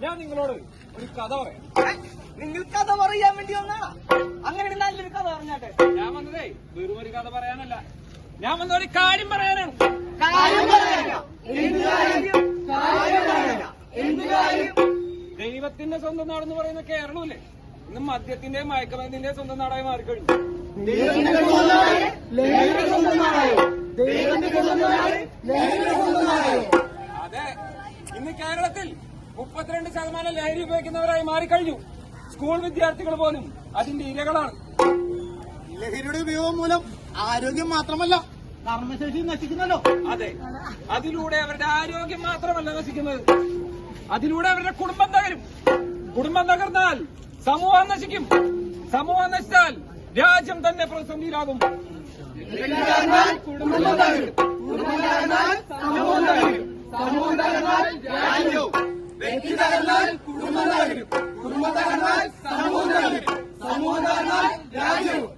ഞാൻ നിങ്ങളോട് ഒരു കഥ പറയാം. നിങ്ങൾ കഥ പറയാൻ വേണ്ടി വന്നാണോ? അങ്ങനെ നല്ലൊരു കഥ പറഞ്ഞാട്ടെ. ഞാൻ വന്നതേ വെറും ഒരു കഥ പറയാനല്ല, ഞാൻ വന്ന ഒരു കാര്യം പറയാനാണ്. ദൈവത്തിന്റെ സ്വന്തം നാടെന്ന് പറയുന്ന കേരളമില്ലേ, ഇന്ന് മദ്യത്തിന്റെ മയക്കുമരുന്നിന്റെ സ്വന്തം നാടായി മാറിക്കഴിഞ്ഞു. അതെ, ഇന്ന് കേരളത്തിൽ 32% ലഹരി ഉപയോഗിക്കുന്നവരായി മാറിക്കഴിഞ്ഞു. സ്കൂൾ വിദ്യാർത്ഥികൾ പോലും അതിന്റെ ഇരകളാണ്. ലഹരിയുടെ ഉപയോഗം മൂലം ആരോഗ്യം മാത്രമല്ല കർമ്മശേഷി നശിക്കുന്നല്ലോ. അതെ, അതിലൂടെ അവരുടെ ആരോഗ്യം മാത്രമല്ല നശിക്കുന്നത്, അതിലൂടെ അവരുടെ കുടുംബം തകരും. കുടുംബം തകർന്നാൽ സമൂഹം നശിക്കും. സമൂഹം നശിച്ചാൽ രാജ്യം തന്നെ പ്രതിസന്ധിയിലാകും. കുടുംബം തകരും, കുടുംബം തകർന്നാൽ സമൂഹം തകരും, സമൂഹം തകർന്നാൽ രാജ്യവും, വ്യക്തി തകർന്നാൽ കുടുംബം തകരും, കുടുംബം തകർന്നാൽ സമൂഹം തകരും, സമൂഹം തകർന്നാൽ രാജ്യവും.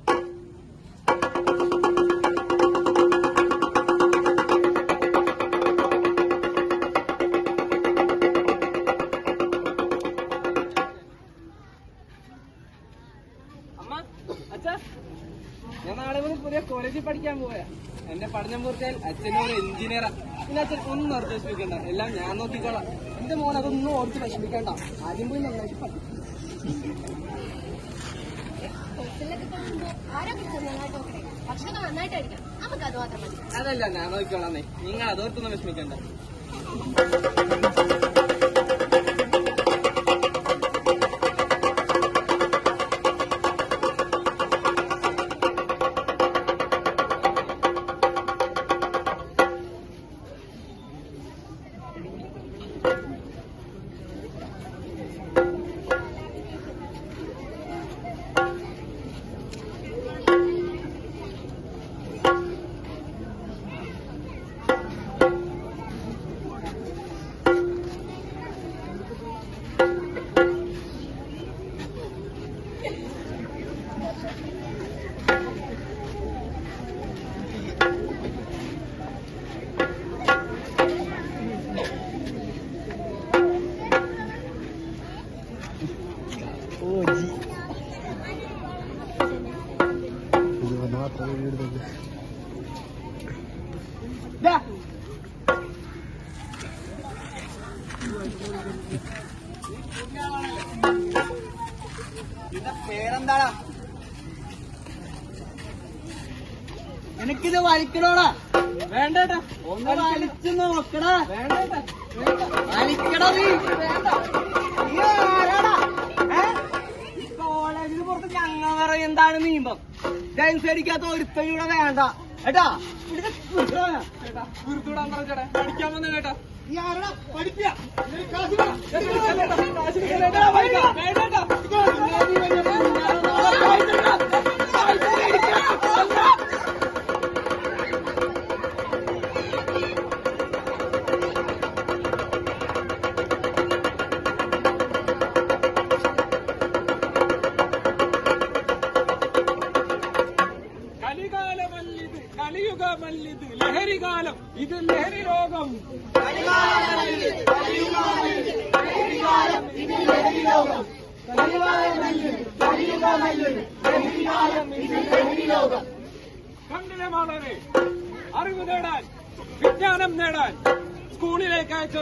അമ്മ, അച്ഛാ, ഞാൻ നാളെ മുതൽ പുതിയ കോളേജിൽ പഠിക്കാൻ പോയാ. എന്റെ പഠനം പൂർത്തിയാൽ അച്ഛനും ഒരു എഞ്ചിനീയറാ. പിന്നെ അച്ഛൻ ഒന്നും ഓർത്ത് വിഷമിക്കണ്ട, എല്ലാം ഞാൻ നോക്കിക്കോളാം. എന്റെ മോൻ അതൊന്നും ഓർത്ത് വിഷമിക്കണ്ട, ആദ്യം പോയി നന്നായിട്ട് പഠിക്കും. അതല്ല, ഞാൻ നോക്കിക്കോളാന്നേ, നിങ്ങൾ അതോർത്തൊന്നും വിഷമിക്കണ്ട. നിന്റെ പേരെന്താടാ? എനിക്കിത് വലിക്കണോടാ? വേണ്ടേട്ടാ, ഒന്ന് വലിച്ചു നോക്കടാ. വേണ്ടേട്ടാ, വലിക്കടാ നീ. നീ ആരാടാ? ഈ കോളേജിന് പുറത്ത് ഞങ്ങൾ പറയും എന്താണ് നീമ്പം. ഡാൻസ് അടിക്കാത്ത ഒരുത്തയൂടെ വേണ്ട ഏട്ടാ. കുരുത്തൂടാൻ പറഞ്ഞേട്ടാ, പഠിക്കാൻ വന്ന കേട്ടാ. നീ ആരാടാ? പഠിക്കുക. കലികാലമല്ലിത്, കലിയുഗമല്ലിത്, ലഹരികാലം, ഇത് ലഹരി ലോകം. കണ്ടിലെ മാളരെ അറിവ് നേടാൻ, വിജ്ഞാനം നേടാൻ സ്കൂളിലേക്ക് അയച്ച